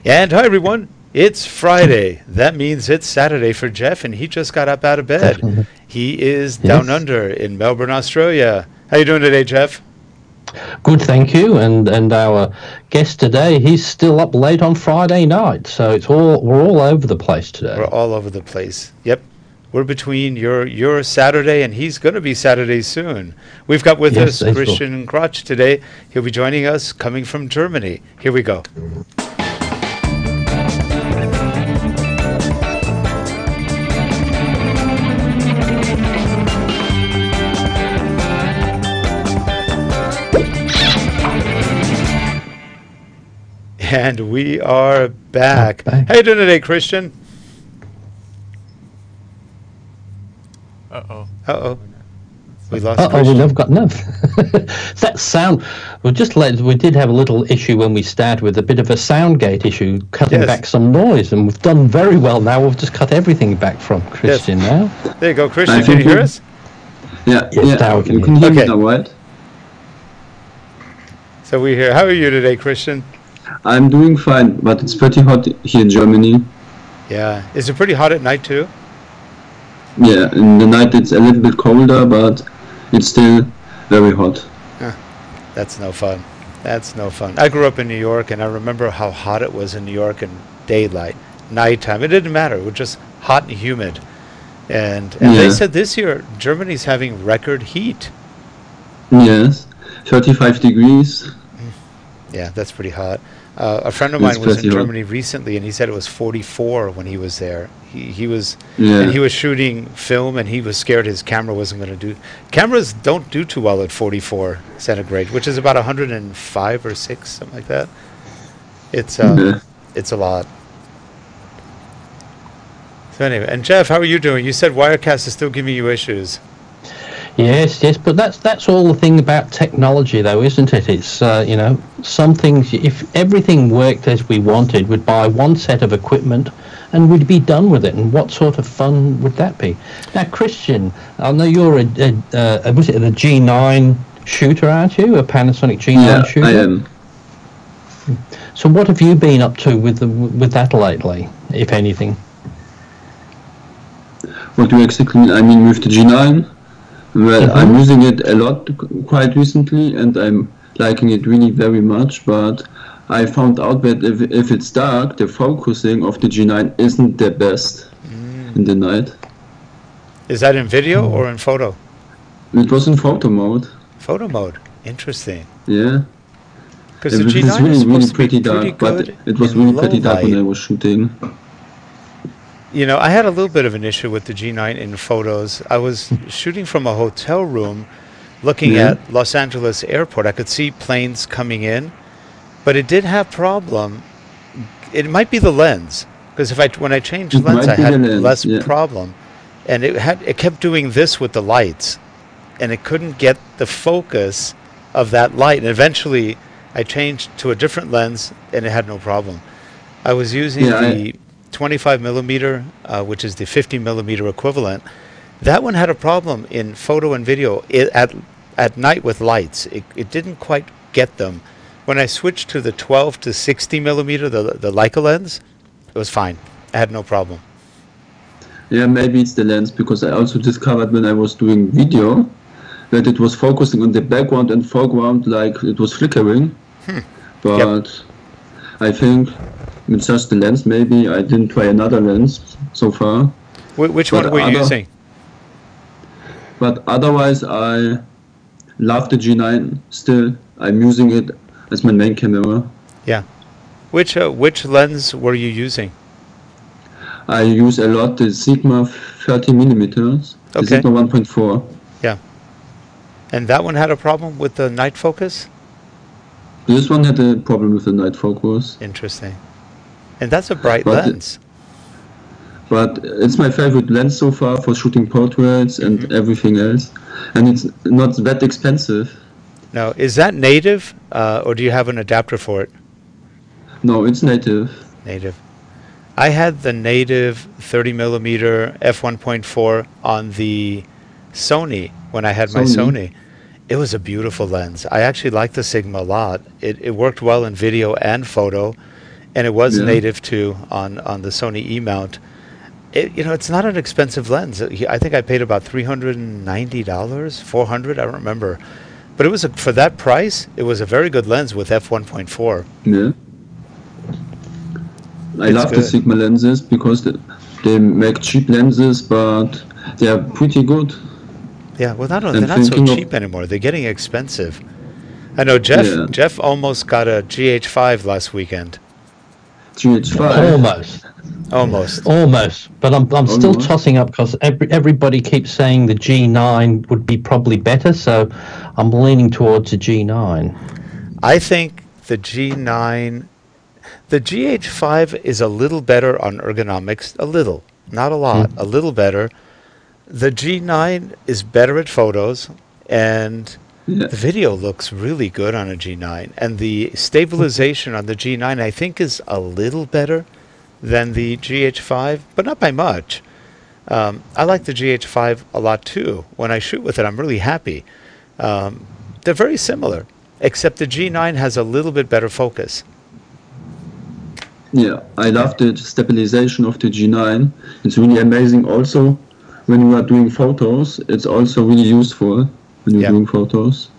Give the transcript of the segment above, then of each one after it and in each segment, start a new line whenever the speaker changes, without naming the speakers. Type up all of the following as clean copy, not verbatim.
And hi everyone, it's Friday. That means it's Saturday for Geoff, and he just got up out of bed.
Definitely.
He is down under in Melbourne, Australia. How you doing today, Geoff?
Good, thank you. And our guest today, he's still up late on Friday night, so we're all over the place today.
We're all over the place. Yep. We're between your Saturday, and he's going to be Saturday soon. We've got with us Christian Gracz today. He'll be joining us coming from Germany. Here we go. And we are back. How you doing today, Christian?
Uh-oh.
Uh-oh. We lost Christian.
We never got enough. That sound, we did have a little issue when we started with a bit of a sound gate issue, cutting back some noise, and we've done very well now. We've just cut everything back from Christian now.
There you go, Christian. Can you hear us?
Yeah,
yes,
now
we can
you can hear me now, right?
So we hear. How are you today, Christian?
I'm doing fine, but it's pretty hot here in Germany.
Yeah. Is it pretty hot at night too?
Yeah, in the night it's a little bit colder, but it's still very hot.
That's no fun. That's no fun. I grew up in New York, and I remember how hot it was in New York in daylight, nighttime. It didn't matter. It was just hot and humid. And they said this year Germany's having record heat.
Yes, 35 degrees.
Yeah, that's pretty hot. A friend of mine was in Germany recently, and he said it was 44 when he was there. He was and he was shooting film, and he was scared his camera wasn't going to do. Cameras don't do too well at 44 centigrade, which is about 105 or 6, something like that. It's a lot. So anyway, and Geoff, how are you doing? You said Wirecast is still giving you issues.
Yes, but that's all the thing about technology, though, isn't it? It's some things. If everything worked as we wanted, we'd buy one set of equipment, and we'd be done with it. And what sort of fun would that be? Now, Christian, I know you're a G9 shooter, aren't you? A Panasonic G9 shooter.
Yeah, I am.
So, what have you been up to with that lately, if anything?
What do you exactly mean? I mean, with the G9. Well, I'm using it a lot quite recently, and I'm liking it really very much, but I found out that if it's dark, the focusing of the G9 isn't the best in the night.
Is that in video or in photo?
It was in photo mode.
Photo mode. Interesting.
Yeah.
Because the G9
really,
is supposed to be
pretty dark, but it was really pretty dark when I was shooting.
You know, I had a little bit of an issue with the G9 in photos. I was shooting from a hotel room, looking at Los Angeles airport. I could see planes coming in, but it did have problem. It might be the lens, because when I changed lens, I had less problem, and it kept doing this with the lights, and it couldn't get the focus of that light. And eventually, I changed to a different lens, and it had no problem. I was using the 25 millimeter, which is the 50 millimeter equivalent. That one had a problem in photo and video at night with lights. It didn't quite get them. When I switched to the 12 to 60 millimeter, the Leica lens, it was fine. I had no problem.
Yeah, maybe it's the lens, because I also discovered when I was doing video that it was focusing on the background and foreground like it was flickering. But I think it's just the lens, maybe. I didn't try another lens so far.
Which one were you using?
But otherwise, I love the G9 still. I'm using it as my main camera. Yeah.
Which lens were you using?
I use a lot the Sigma 30 millimeters. The Sigma 1.4.
Yeah. And that one had a problem with the night focus?
This one had a problem with the night focus.
Interesting. And that's a bright lens.
But it's my favorite lens so far for shooting portraits and everything else. And it's not that expensive.
Now, is that native, or do you have an adapter for it?
No, it's native.
Native. I had the native 30 millimeter f1.4 on the Sony when I had my Sony. It was a beautiful lens. I actually liked the Sigma a lot. It worked well in video and photo, and it was native too on the Sony E-mount. It's not an expensive lens. I think I paid about $390, $400, I don't remember. But it was for that price, it was a very good lens with f1.4.
Yeah. I love the Sigma lenses because they make cheap lenses, but they are pretty good.
Yeah, well, they're not so cheap anymore. They're getting expensive. I know Jeff almost got a GH5 last weekend.
GH5?
Almost. But I'm still tossing up because everybody keeps saying the G9 would be probably better, so I'm leaning towards a G9.
I think the G9, the GH5 is a little better on ergonomics, a little, not a lot, a little better. The G9 is better at photos, and the video looks really good on a G9. And the stabilization on the G9, I think, is a little better than the GH5, but not by much. I like the GH5 a lot too. When I shoot with it, I'm really happy. They're very similar, except the G9 has a little bit better focus.
Yeah, I love the stabilization of the G9. It's really amazing also when you are doing photos. It's also really useful when you're doing photos.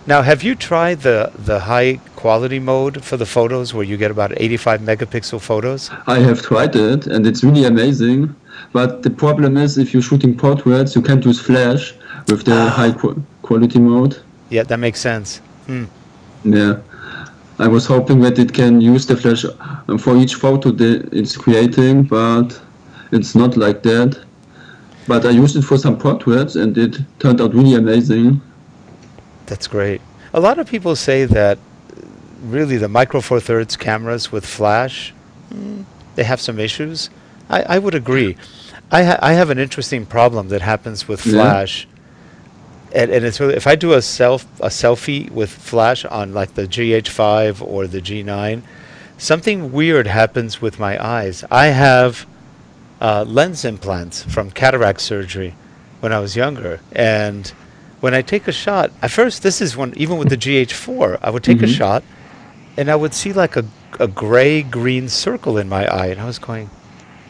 Now, have you tried the high quality mode for the photos where you get about 85 megapixel photos?
I have tried it, and it's really amazing. But the problem is, if you're shooting portraits, you can't use flash with the high quality mode.
Yeah, that makes sense.
Yeah. I was hoping that it can use the flash for each photo it's creating, but it's not like that. But I used it for some portraits, and it turned out really amazing.
That's great. A lot of people say that really the Micro Four Thirds cameras with flash, they have some issues. I would agree. I have an interesting problem that happens with flash, and it's really, if I do a selfie with flash on like the GH5 or the G9, something weird happens with my eyes. I have lens implants from cataract surgery when I was younger, and when I take a shot, at first, this is when, even with the GH4, I would take a shot, and I would see like a gray-green circle in my eye, and I was going,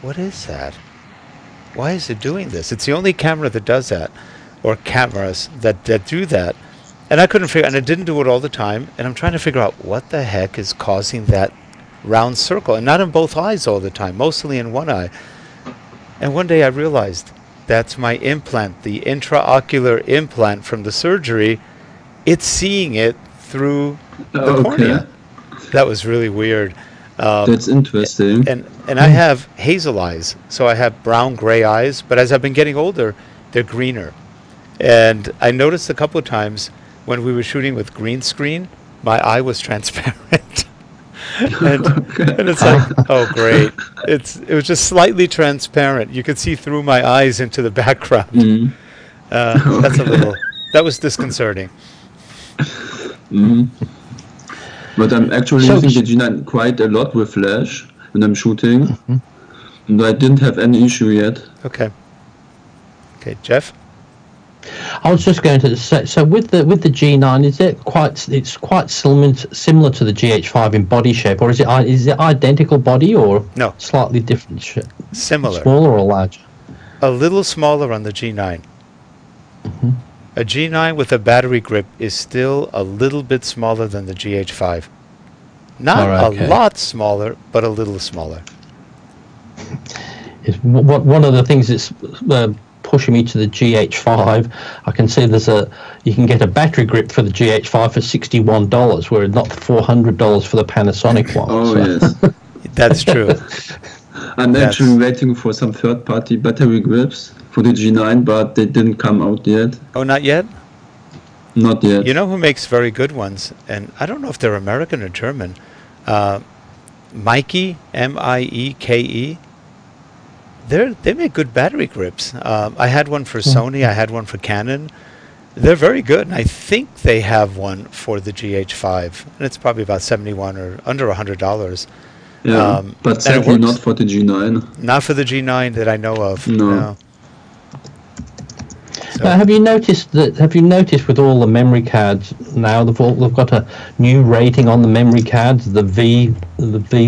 what is that? Why is it doing this? It's the only camera that does that, or cameras that do that. And I couldn't figure, and it didn't do it all the time, and I'm trying to figure out what the heck is causing that round circle, and not in both eyes all the time, mostly in one eye. And one day I realized, that's my implant, the intraocular implant from the surgery. It's seeing it through the cornea. That was really weird.
That's interesting.
And I have hazel eyes, so I have brown-gray eyes, but as I've been getting older, they're greener. And I noticed a couple of times when we were shooting with green screen, my eye was transparent. and it's like, oh great, it was just slightly transparent. You could see through my eyes into the background. That's a little, that was disconcerting.
But I'm actually using the G9 quite a lot with flash when I'm shooting, and I didn't have any issue yet.
Okay, Jeff.
I was just going to say, so with the G9, it's quite similar to the GH5 in body shape, or is it identical body, or
no,
slightly different shape?
Similar,
smaller or larger?
A little smaller on the G9. A G9 with a battery grip is still a little bit smaller than the GH5. Not a lot smaller, but a little smaller.
One of the things that's pushing me to the GH5, I can see you can get a battery grip for the GH5 for $61, where not $400 for the Panasonic one.
Oh, yes.
That's true.
I'm actually waiting for some third-party battery grips for the G9, but they didn't come out yet.
Oh, not yet?
Not yet.
You know who makes very good ones? And I don't know if they're American or German. Mieke, M-I-E-K-E. They make good battery grips. I had one for Sony. I had one for Canon. They're very good, and I think they have one for the GH5, and it's probably about $71 or under $100.
Yeah, but sadly not for the G9.
Not for the G9 that I know of.
No.
So,
Have you noticed that? Have you noticed with all the memory cards now, they've got a new rating on the memory cards, the V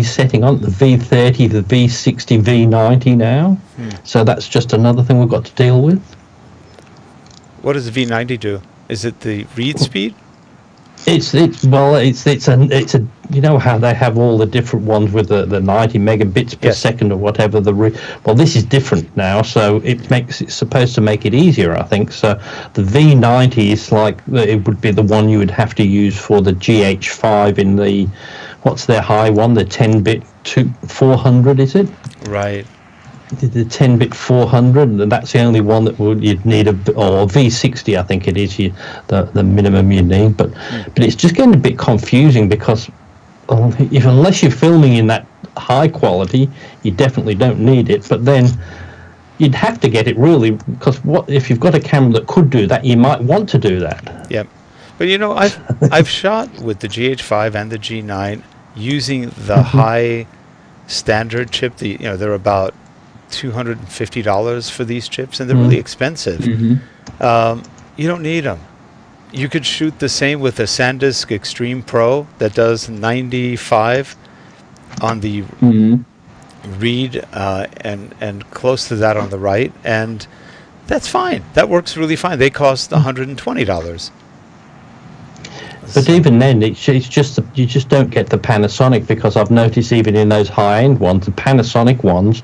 setting on the V30, the V60, V90 now. So that's just another thing we've got to deal with.
what does the V90 do? Is it the read speed?
It's a you know how they have all the different ones with the 90 megabits per
Yes.
second or whatever well, this is different now, so it's supposed to make it easier, I think. So the V90 is like it would be the one you would have to use for the GH5 in the what's their high one, the 10-bit 400, is it?
Right.
The 10-bit 400, and that's the only one that you'd need or V60, I think it is the minimum you need. But it's just getting a bit confusing because unless you're filming in that high quality, you definitely don't need it. But then you'd have to get it really, because if you've got a camera that could do that, you might want to do that.
Yep. But you know, I've shot with the GH5 and the G9 using the high standard chip. They're about $250 for these chips, and they're really expensive. You don't need them. You could shoot the same with a SanDisk Extreme Pro that does 95 on the read and close to that on the write, and that's fine. That works really fine. They cost $120.
But even then, it's just you just don't get the Panasonic, because I've noticed even in those high-end ones, the Panasonic ones,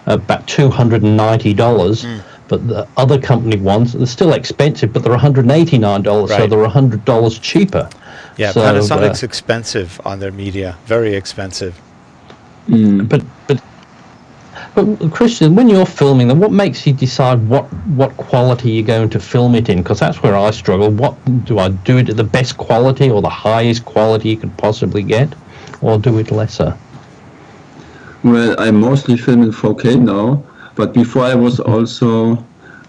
about $290, but the other company ones, they're still expensive, but they're $189, so
Right.
they're $100 cheaper.
Yeah,
so,
Panasonic's expensive on their media, very expensive.
But Christian, when you're filming them, what makes you decide what quality you're going to film it in? Because that's where I struggle. What do I do it at the best quality or the highest quality you could possibly get, or do it lesser?
Well, I mostly film in 4K now, but before I was also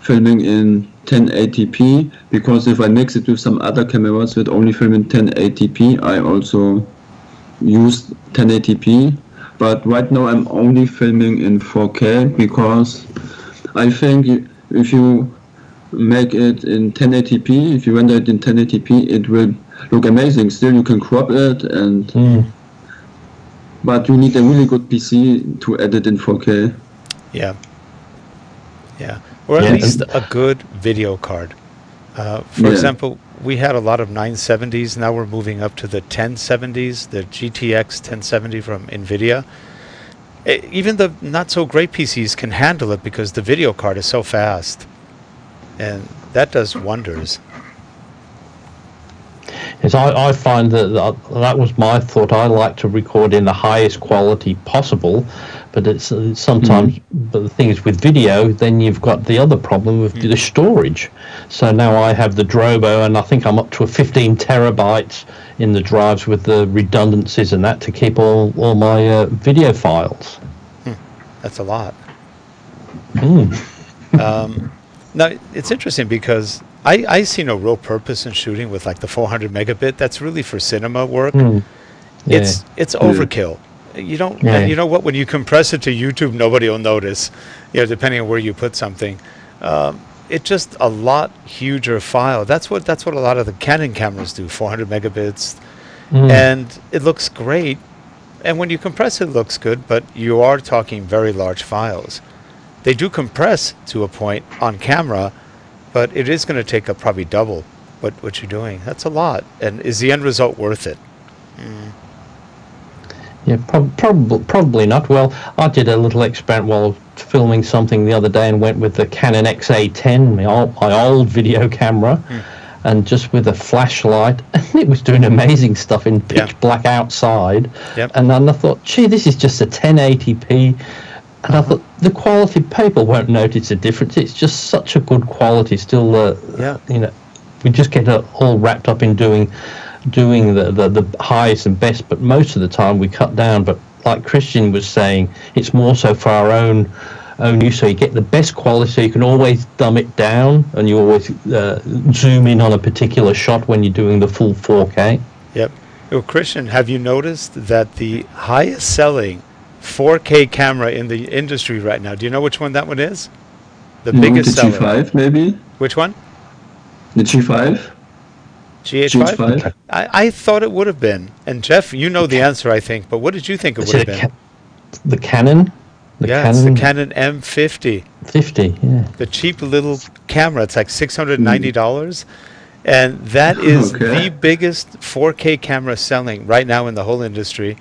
filming in 1080p, because if I mix it with some other cameras that only film in 1080p, I also use 1080p. But right now I'm only filming in 4K, because I think if you make it in 1080p, if you render it in 1080p, it will look amazing. Still, you can crop it and... But you need a really good PC to edit in 4K.
Yeah. Or at least a good video card. For example, we had a lot of 970s. Now we're moving up to the 1070s, the GTX 1070 from NVIDIA. Even the not-so-great PCs can handle it because the video card is so fast. And that does wonders.
Yes, I find that was my thought. I like to record in the highest quality possible, but it's sometimes. But the thing is, with video, then you've got the other problem with the storage. So now I have the Drobo, and I think I'm up to 15 terabytes in the drives with the redundancies and that to keep all my video files.
That's a lot. Now, it's interesting because I see no real purpose in shooting with like the 400 megabit. That's really for cinema work. It's overkill. You don't. And you know what? When you compress it to YouTube, nobody will notice. Depending on where you put something, it's just a lot huger file. That's what a lot of the Canon cameras do. 400 megabits, and it looks great. And when you compress it, looks good. But you are talking very large files. They do compress to a point on camera, but it is going to take up probably double what you're doing. That's a lot. And is the end result worth it?
Yeah, probably not. Well, I did a little experiment while filming something the other day and went with the Canon XA10, my old video camera, and just with a flashlight, and it was doing amazing stuff in pitch black outside. And then I thought, gee, this is just a 1080p. And I thought, the quality, people won't notice the difference. It's just such a good quality still. We just get all wrapped up in doing the highest and best, but most of the time we cut down. But like Christian was saying, it's more so for our own use, so you get the best quality, so you can always dumb it down, and you always zoom in on a particular shot when you're doing the full 4K.
Yep. Well, Christian, have you noticed that the highest selling 4K camera in the industry right now, do you know which one that one is? The biggest
the
seller.
G5 maybe?
Which one?
The G5?
GH5?
GH5?
I thought it would have been. And Jeff, you know the answer, I think. But what did you think it would have been?
The Canon?
It's the Canon M50.
50, yeah.
The cheap little camera. It's like $690. And that is the biggest 4K camera selling right now in the whole industry.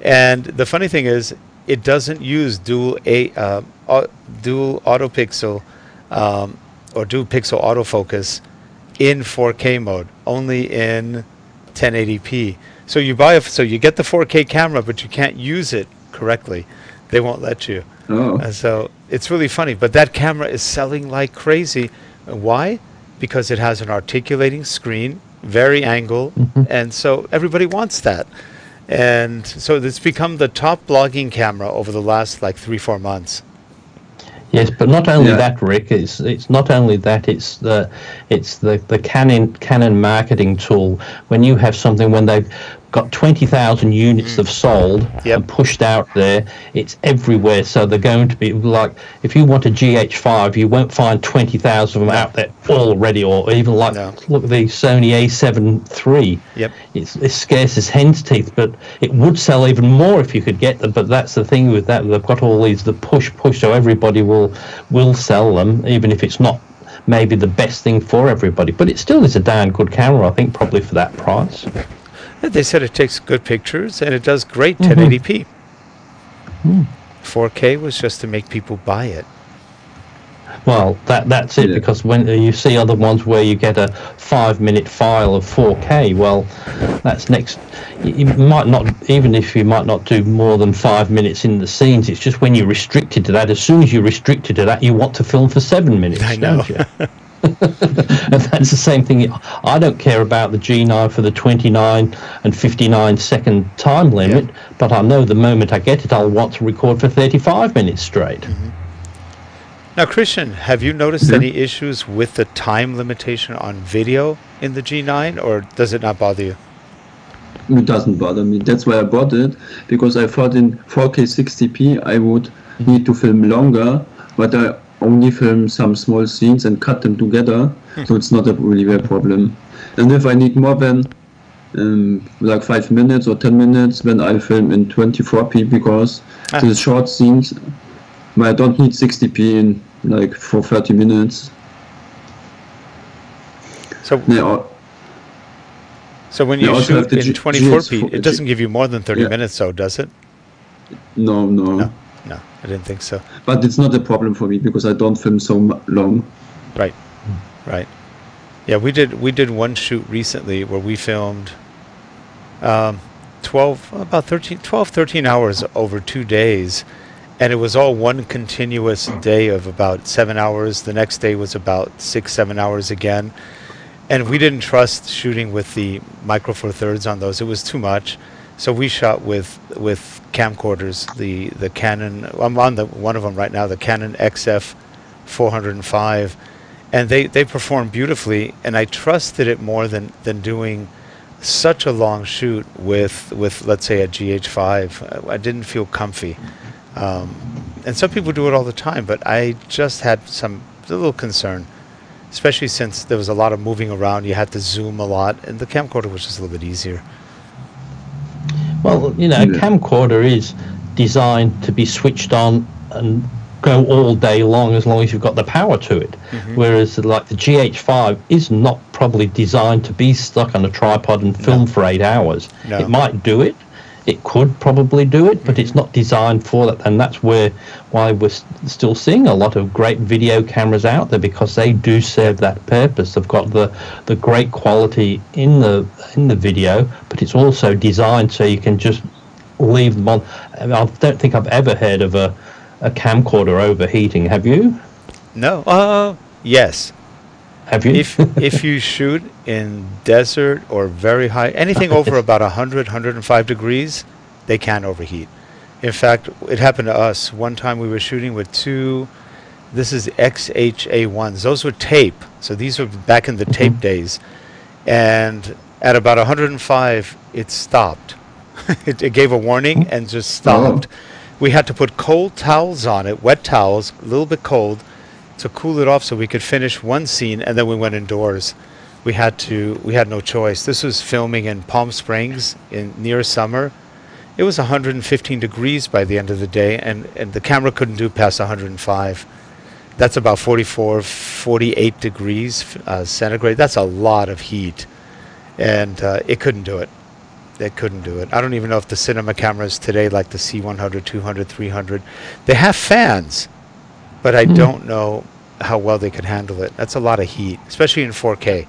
And the funny thing is, it doesn't use dual autopixel or dual pixel autofocus in 4K mode, only in 1080p. So you get the 4K camera, but you can't use it correctly. They won't let you. So it's really funny. But that camera is selling like crazy. Why? Because it has an articulating screen, very angle, and so everybody wants that. And so it's become the top blogging camera over the last like 3-4 months.
Yes, but not only that, Rick. It's not only that. It's the Canon marketing tool. When you have something, when they've got 20,000 units they've sold and pushed out there, it's everywhere. So they're going to be like, if you want a GH5, you won't find 20,000 of them out there already, or even like look at the Sony A7 III. It's scarce as hen's teeth, but it would sell even more if you could get them. But that's the thing with that, they've got all these the push, so everybody will sell them, even if it's not maybe the best thing for everybody. But it still is a darn good camera, I think, probably for that price.
They said it takes good pictures and it does great 1080p. 4K was just to make people buy it.
Well, that's it, because when you see other ones where you get a 5-minute file of 4K, well, that's next. You might not, even if you might not do more than 5 minutes in the scenes, it's just when you're restricted to that. As soon as you're restricted to that, you want to film for 7 minutes,
I know.
don't you? And that's the same thing. I don't care about the G9 for the 29 and 59 second time limit, but I know the moment I get it, I'll want to record for 35 minutes straight.
Now, Christian, have you noticed any issues with the time limitation on video in the G9, or does it not bother you?
It doesn't bother me. That's why I bought it, because I thought in 4K 60p I would need to film longer, but I only film some small scenes and cut them together, so it's not a really big problem. And if I need more than like 5 minutes or 10 minutes, then I film in 24p, because the short scenes, I don't need 60p in like for 30 minutes.
So when you shoot in 24p, it doesn't give you more than 30 minutes, though, does it?
No,
I didn't think so.
But it's not a problem for me, because I don't film so long.
Right. Yeah, we did one shoot recently where we filmed 13 hours over 2 days, and it was all one continuous day of about 7 hours. The next day was about 6-7 hours again, and we didn't trust shooting with the Micro Four Thirds on those. It was too much. So we shot with camcorders, the Canon. I'm on one of them right now, the Canon XF 405, and they perform beautifully. And I trusted it more than doing such a long shoot with let's say a GH5. I didn't feel comfy, and some people do it all the time, but I just had a little concern, especially since there was a lot of moving around. You had to zoom a lot, and the camcorder was just a little bit easier.
Well, you know, a camcorder is designed to be switched on and go all day long as you've got the power to it. Whereas like the GH5 is not probably designed to be stuck on a tripod and film for 8 hours. It might do it. It could probably do it, but it's not designed for that. And that's why we're still seeing a lot of great video cameras out there, because they do serve that purpose. They've got the great quality in the video, but it's also designed so you can just leave them on. I don't think I've ever heard of a camcorder overheating. Have you?
No. Yes.
Have you?
If you shoot in desert or very high, anything over about 100, 105 degrees, they can overheat. In fact, it happened to us. One time we were shooting with this is XHA1s. Those were tape. So these were back in the tape days. And at about 105, it stopped. It gave a warning and just stopped. We had to put cold towels on it, wet towels, a little bit cold, to cool it off so we could finish one scene, and then we went indoors. We had no choice. This was filming in Palm Springs in near summer. It was 115 degrees by the end of the day, and the camera couldn't do past 105. That's about 44, 48 degrees centigrade. That's a lot of heat, and it couldn't do it. It couldn't do it. I don't even know if the cinema cameras today, like the C100, 200, 300, they have fans, but I don't know how well they could handle it. That's a lot of heat, especially in 4K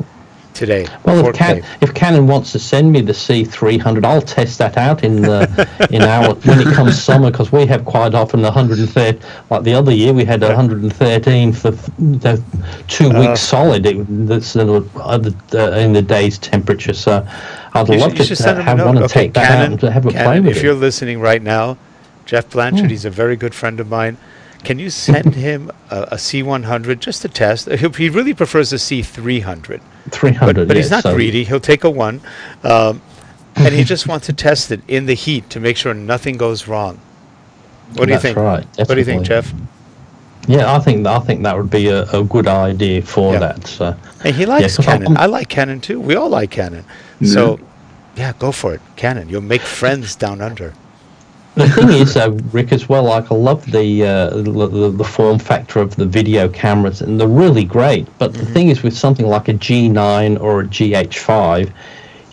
today.
Well, if Canon wants to send me the C300, I'll test that out in our when it comes summer, because we have quite often 130. Like the other year, we had 113 for 2 weeks solid. That's in the day's temperature. So I'd love to have one and take that out and to have a play with it.
If you're listening right now, Jeff Blanchard, he's a very good friend of mine. Can you send him a C100 just to test? He really prefers a C300.
300,
but he's not greedy. He'll take a 1, and he just wants to test it in the heat to make sure nothing goes wrong. What do you think?
Right,
what do you think, Jeff?
Yeah, I think that would be a good idea for that. So.
And he likes Canon. I like Canon too. We all like Canon. So, yeah, go for it, Canon. You'll make friends down under.
The thing is, Rick, as well, like I love the form factor of the video cameras, and they're really great. But the thing is, with something like a G9 or a GH5,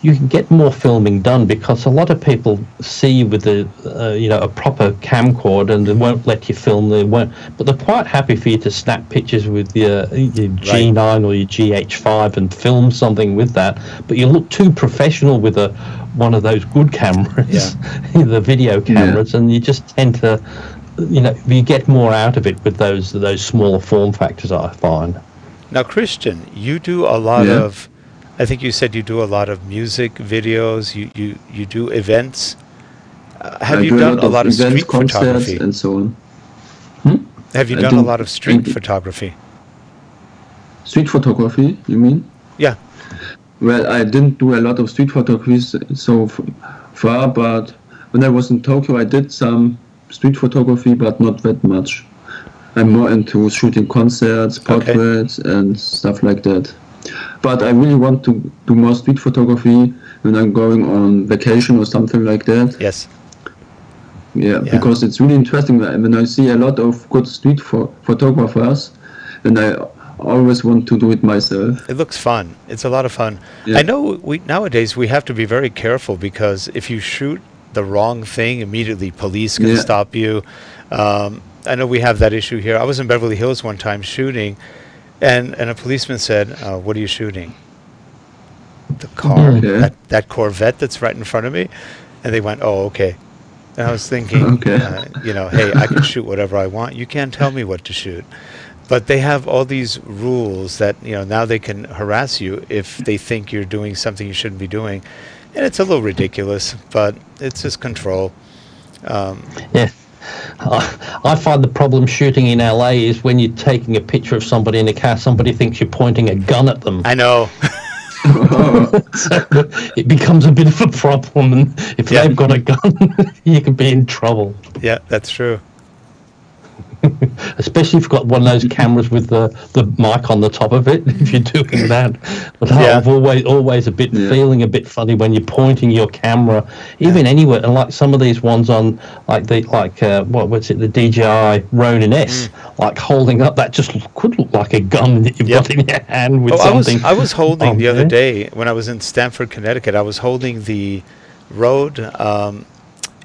you can get more filming done, because a lot of people see you with a proper camcorder and they won't let you film. But they're quite happy for you to snap pictures with your G9 or your GH5 and film something with that. But you look too professional with one of those good cameras, the video cameras, and you just tend to, you get more out of it with those smaller form factors, I find.
Now, Christian, you do a lot of, I think you said you do a lot of music videos, you do events. Have you done a lot of street photography?
And so on.
Have you done a lot of street photography?
Street photography, you mean?
Yeah.
Well, I didn't do a lot of street photography so far, but when I was in Tokyo, I did some street photography, but not that much. I'm more into shooting concerts, portraits, and stuff like that. But I really want to do more street photography when I'm going on vacation or something like that.
Yes.
Yeah, because it's really interesting when I see a lot of good street photographers, and I always want to do it myself.
It looks fun. It's a lot of fun. Yeah. I know nowadays we have to be very careful, because if you shoot the wrong thing, immediately police can stop you. I know we have that issue here. I was in Beverly Hills one time shooting, and a policeman said, "What are you shooting?" The car, that Corvette that's right in front of me. And they went, "Oh, okay." And I was thinking, hey, I can shoot whatever I want. You can't tell me what to shoot. But they have all these rules that, now they can harass you if they think you're doing something you shouldn't be doing. And it's a little ridiculous, but it's just control.
I find the problem shooting in LA is when you're taking a picture of somebody in a car, somebody thinks you're pointing a gun at them.
I know.
So it becomes a bit of a problem, and if they've got a gun, you can be in trouble.
Yeah, that's true.
Especially if you've got one of those cameras with the mic on the top of it, if you're doing that. But I've always feeling a bit funny when you're pointing your camera, even anywhere, and like some of these ones on the DJI Ronin S, like holding up, that just could look like a gun that you've got in your hand with something.
I was holding the other day when I was in Stamford, Connecticut. I was holding the Rode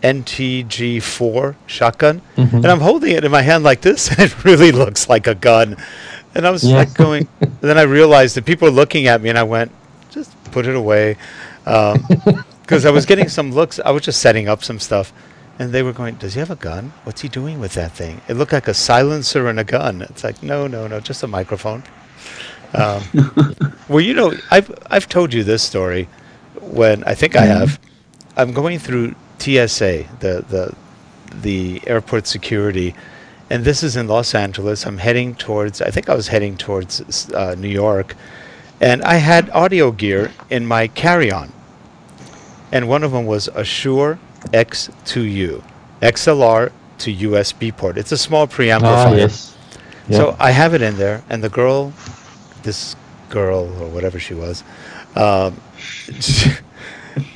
NTG4 shotgun, and I'm holding it in my hand like this, and it really looks like a gun. And I was like going, and then I realized that people were looking at me, and I went, just put it away, because I was getting some looks. I was just setting up some stuff, and they were going, does he have a gun? What's he doing with that thing? It looked like a silencer and a gun. It's like, no, just a microphone. Well, I've told you this story when I think I have. I'm going through TSA, the airport security, and this is in Los Angeles. I think I was heading towards New York, and I had audio gear in my carry-on, and one of them was a Shure X2U, XLR to USB port. It's a small preamplifier.
Yeah.
So I have it in there, and the girl, this girl or whatever she was,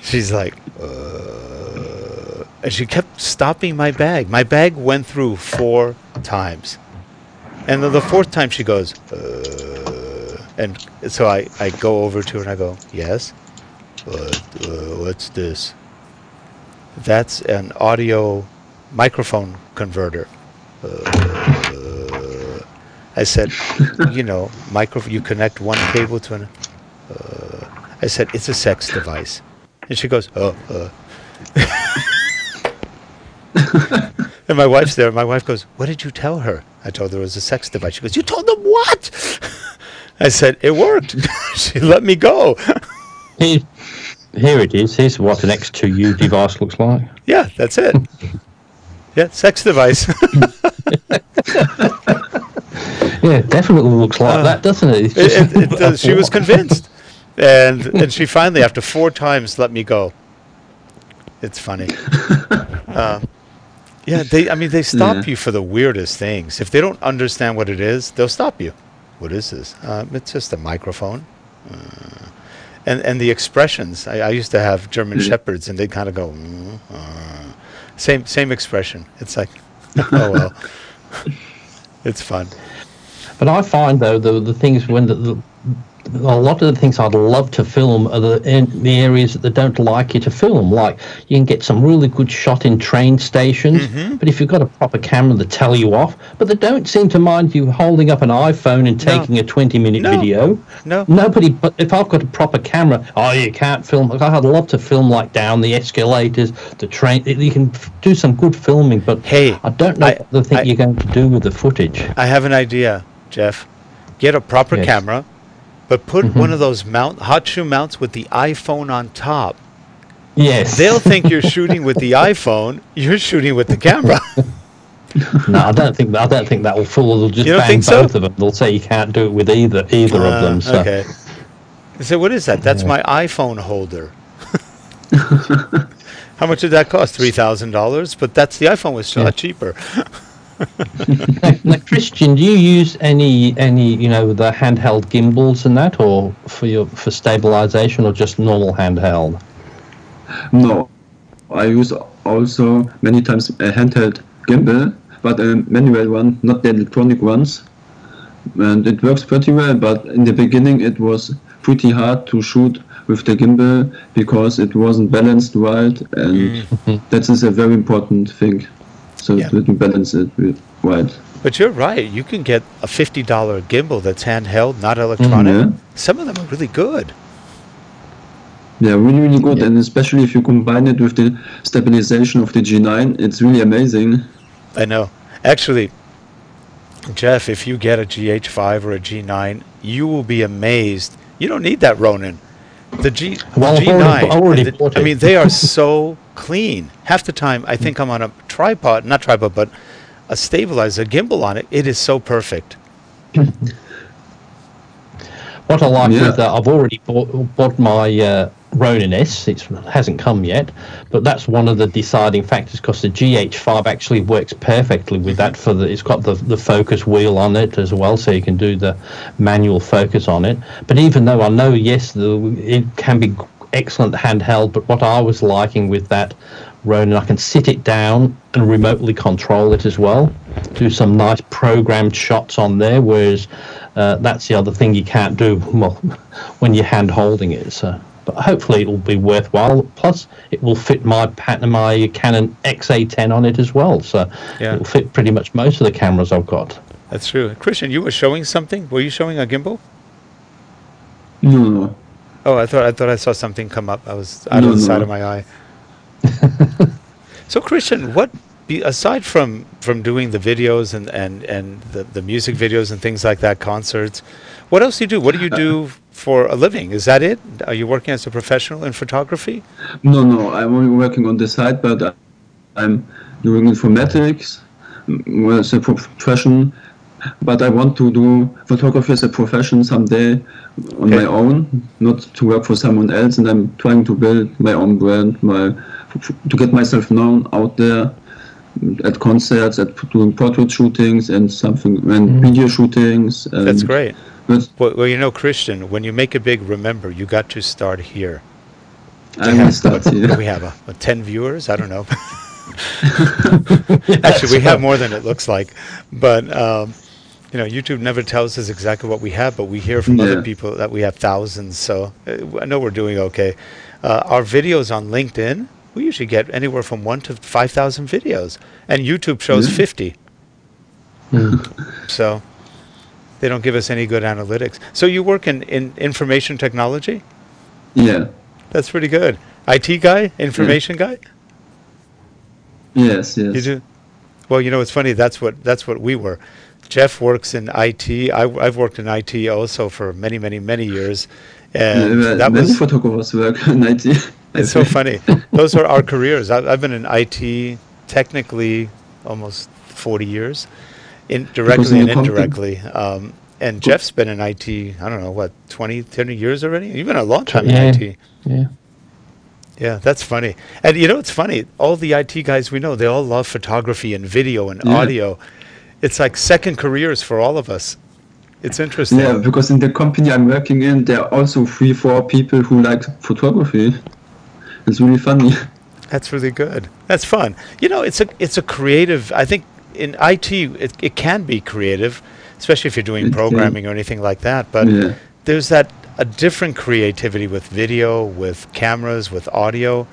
she's like, and she kept stopping my bag. My bag went through 4 times, and then the 4th time she goes, and so I go over to her and I go, yes, what's this? That's an audio microphone converter. I said, you know, you connect one cable to an. I said, it's a sex device, and she goes, And my wife's there. My wife goes, what did you tell her? I told her it was a sex device. She goes, you told them what? I said, it worked. She let me go.
Here it is. Here's what an X2U device looks like.
Yeah, that's it. Yeah, sex device.
Yeah, it definitely looks like that, doesn't it? It's just
it does. She was convinced. And she finally, after 4 times, let me go. It's funny. Yeah, they stop you for the weirdest things. If they don't understand what it is, they'll stop you. What is this? It's just a microphone. And the expressions. I used to have German Shepherds, and they'd kind of go, same expression. It's like, oh well. It's fun.
But I find, though, the things when a lot of the things I'd love to film are the areas that they don't like you to film. Like, you can get some really good shot in train stations, but if you've got a proper camera, they tell you off. But they don't seem to mind you holding up an iPhone and taking a 20-minute video.
No.
Nobody, but if I've got a proper camera, you can't film. I'd love to film, like, down the escalators, the train. You can do some good filming, but
hey,
I don't know what they think you're going to do with the footage.
I have an idea, Jeff. Get a proper camera. But put one of those hot shoe mounts with the iPhone on top.
Yes.
They'll think you're shooting with the iPhone. You're shooting with the camera.
No, I don't think that will fool. They'll just bang both of them. They'll say you can't do it with either of them. So. Okay.
So what is that? That's my iPhone holder. How much did that cost? $3,000. But that's the iPhone was a lot cheaper.
Now, Christian, do you use any the handheld gimbals and that, or for stabilization, or just normal handheld?
No, I use also many times a handheld gimbal, but a manual one, not the electronic ones, and it works pretty well. But in the beginning, it was pretty hard to shoot with the gimbal because it wasn't balanced right, and that is a very important thing. So we can balance it right.
But you're right. You can get a $50 gimbal that's handheld, not electronic. Some of them are really good.
Yeah, really, really good. Yeah. And especially if you combine it with the stabilization of the G9, it's really amazing.
I know. Actually, Jeff, if you get a GH5 or a G9, you will be amazed. You don't need that Ronin. The G9, I mean, they are so clean. Half the time, I think I'm on a not tripod, but a stabilizer, gimbal on it. It is so perfect.
What I like with I've already bought my Ronin S. It hasn't come yet, but that's one of the deciding factors because the GH5 actually works perfectly with that. It's got the focus wheel on it as well, so you can do the manual focus on it. But even though I know, it can be excellent handheld, but what I was liking with that Ronin, I can sit it down and remotely control it as well, do some nice programmed shots on there, whereas that's the other thing you can't do when you're hand holding it. So, but hopefully it will be worthwhile. Plus, it will fit my Canon XA10 on it as well, so it will fit pretty much most of the cameras I've got.
That's true. Christian, you were showing something. Were you showing a gimbal?
No.
Oh, I thought I saw something come up. I was out of the side of my eye. So, Christian, aside from doing the videos and the music videos and things like that, concerts, what else do you do? What do you do for a living? Is that it? Are you working as a professional in photography?
No, I'm only working on the side, but I'm doing informatics as a profession. But I want to do photography as a profession someday on my own, not to work for someone else. And I'm trying to build my own brand, to get myself known out there. at concerts, at doing portrait shootings and something, and video shootings. And
That's great. Well, you know, Christian, when you make it big, remember, you got to start here.
I will start here.
What do we have? 10 viewers? I don't know. Actually, we have more than it looks like. But, you know, YouTube never tells us exactly what we have, but we hear from other people that we have thousands. So I know we're doing okay. Our videos on LinkedIn, we usually get anywhere from 1 to 5,000 videos. And YouTube shows 50. So they don't give us any good analytics. So you work in information technology?
Yeah.
That's pretty good. IT guy? Information guy?
Yes, yes.
You do? Well, you know, it's funny. That's what we were. Geoff works in IT. I've worked in IT also for many, many, many years. And that
many
was
photographers work in IT.
It's so funny. Those are our careers. I've been in IT technically almost 40 years, directly and indirectly. And Geoff's been in IT, I don't know, what, 20 years already? You've been a long time in IT.
Yeah.
Yeah, that's funny. And you know, it's funny. All the IT guys we know, they all love photography and video and audio. It's like second careers for all of us. It's interesting.
Yeah, because in the company I'm working in, there are also 3-4 people who like photography. It's really funny.
That's really good. That's fun. You know, it's a creative, I think in IT, it can be creative, especially if you're doing programming or anything like that. But there's a different creativity with video, with cameras, with audio.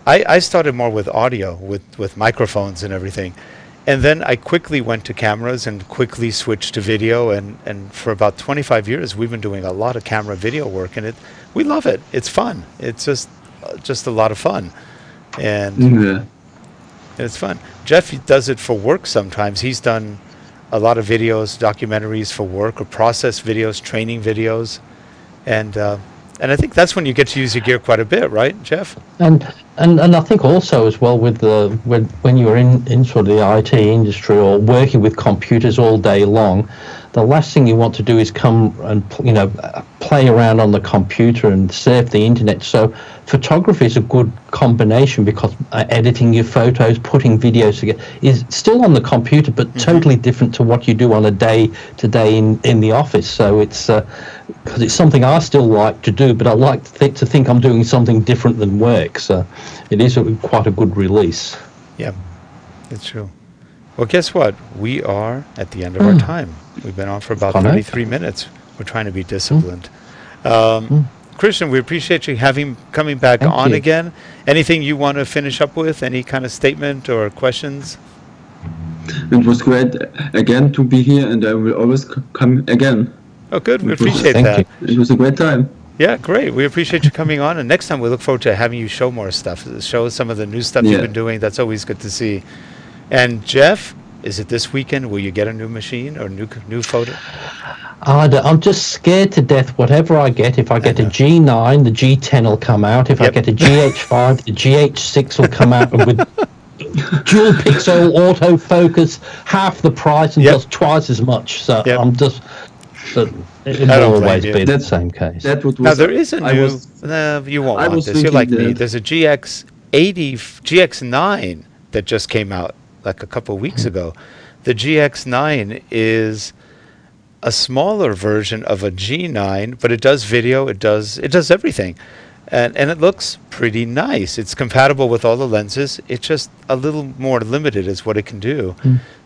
I started more with audio, with microphones and everything. And then I quickly went to cameras and quickly switched to video. And for about 25 years, we've been doing a lot of camera video work. And we love it. It's fun. It's just a lot of fun. And it's fun. Geoff does it for work sometimes. He's done a lot of videos, documentaries for work, or process videos, training videos, and I think that's when you get to use your gear quite a bit, right, Geoff?
And I think also as well with when you're in sort of the IT industry or working with computers all day long, the last thing you want to do is come and play around on the computer and surf the internet. So photography is a good combination because editing your photos, putting videos together is still on the computer, but totally different to what you do on a day-to-day in the office. So it's because it's something I still like to do, but I like to think I'm doing something different than work. So it is quite a good release. Yeah,
it's true. Well, guess what? We are at the end of our time. We've been on for about 33 minutes. We're trying to be disciplined. Christian, we appreciate you coming back on again. Anything you want to finish up with? Any kind of statement or questions?
It was great again to be here, and I will always come again.
Oh, good. We appreciate that.
It was a great time.
Yeah, great. We appreciate you coming on. And next time we look forward to having you show more stuff. Show some of the new stuff you've been doing. That's always good to see. And Geoff, is it this weekend? Will you get a new machine or new photo?
I'm just scared to death. Whatever I get, if I get a G9, the G10 will come out. If I get a GH5, the GH6 will come out with dual pixel autofocus, half the price and does twice as much. So I'm just... It will always be the same case.
Now, there is a new... you won't want this. You're like me. There's a GX9 that just came out like a couple of weeks ago. The GX9 is a smaller version of a G9, but it does video, it does everything. And it looks pretty nice. It's compatible with all the lenses. It's just a little more limited is what it can do.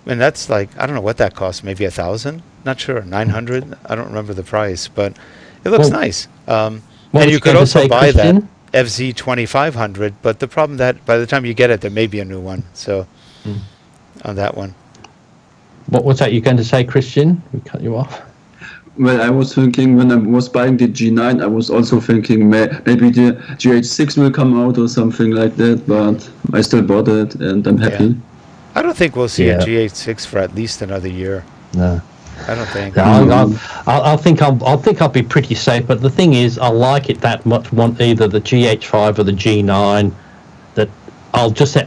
And that's like, I don't know what that costs, maybe $1,000? Not sure, 900? I don't remember the price, but it looks nice. And you could also buy that FZ 2500, but the problem that by the time you get it, there may be a new one. So on that one.
What was that you're going to say, Christian? We cut you off.
Well, I was thinking when I was buying the G9, I was also thinking maybe the GH6 will come out or something like that, but I still bought it and I'm happy.
Yeah. I don't think we'll see a GH6 for at least another year.
No.
I don't think.
I think I'll be pretty safe. But the thing is, I like it that much. Want either the GH5 or the G9. That I'll just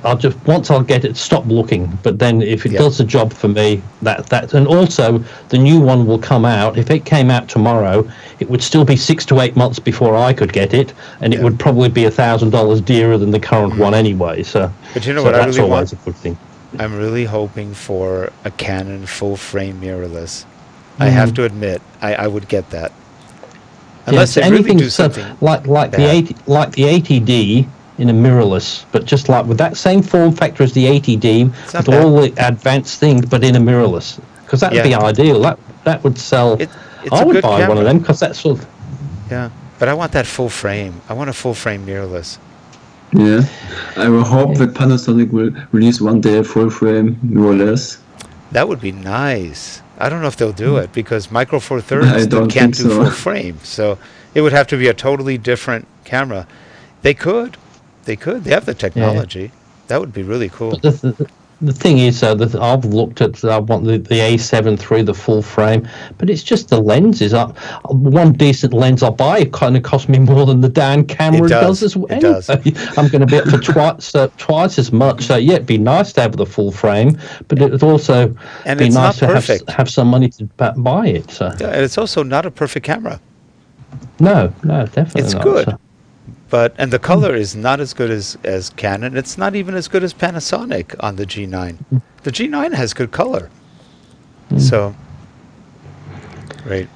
once I'll get it, stop looking. But then if it does the job for me, that and also the new one will come out. If it came out tomorrow, it would still be 6 to 8 months before I could get it, and it would probably be $1,000 dearer than the current one anyway. So,
but you know what I really want?
A good thing.
I'm really hoping for a Canon full-frame mirrorless. I have to admit, I would get that. Unless they really do something
like the 80D in a mirrorless, but just like with that same form factor as the 80D, with all the advanced things, but in a mirrorless. Because that would be ideal. That would sell. I would buy one of them because that's sort of.
Yeah, but I want that full frame. I want a full frame mirrorless.
Yeah, I will hope that Panasonic will release one day a full frame mirrorless.
That would be nice. I don't know if they'll do it because Micro Four Thirds can't do full frame, so it would have to be a totally different camera. They could. They have the technology. Yeah. That would be really cool.
But the thing is, that I've looked at. I want the A7 III, the full frame, but it's just the lenses. One decent lens I buy kind of cost me more than the damn camera does as well.
It does.
I'm going to be up for twice as much. So yeah, it'd be nice to have the full frame, but it would also be nice to have some money to buy it. So.
Yeah, and it's also not a perfect camera.
No, definitely
it's
not.
Good.
So.
And the color is not as good as Canon. It's not even as good as Panasonic on the G9. The G9 has good color. So, great.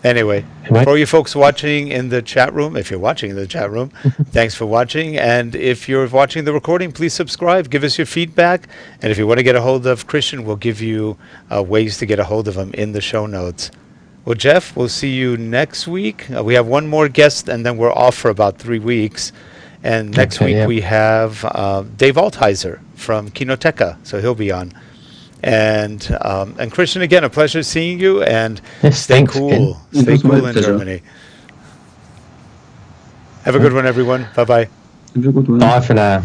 Anyway, for all you folks watching in the chat room, if you're watching in the chat room, thanks for watching. And if you're watching the recording, please subscribe. Give us your feedback. And if you want to get a hold of Christian, we'll give you ways to get a hold of him in the show notes. Well, Geoff, we'll see you next week. We have one more guest, and then we're off for about 3 weeks. And next week we have Dave Altizer from Kinoteca, so he'll be on. And Christian, again, a pleasure seeing you, and stay cool. Stay cool in Germany. Have a good one, everyone. Bye-bye.
Bye for now.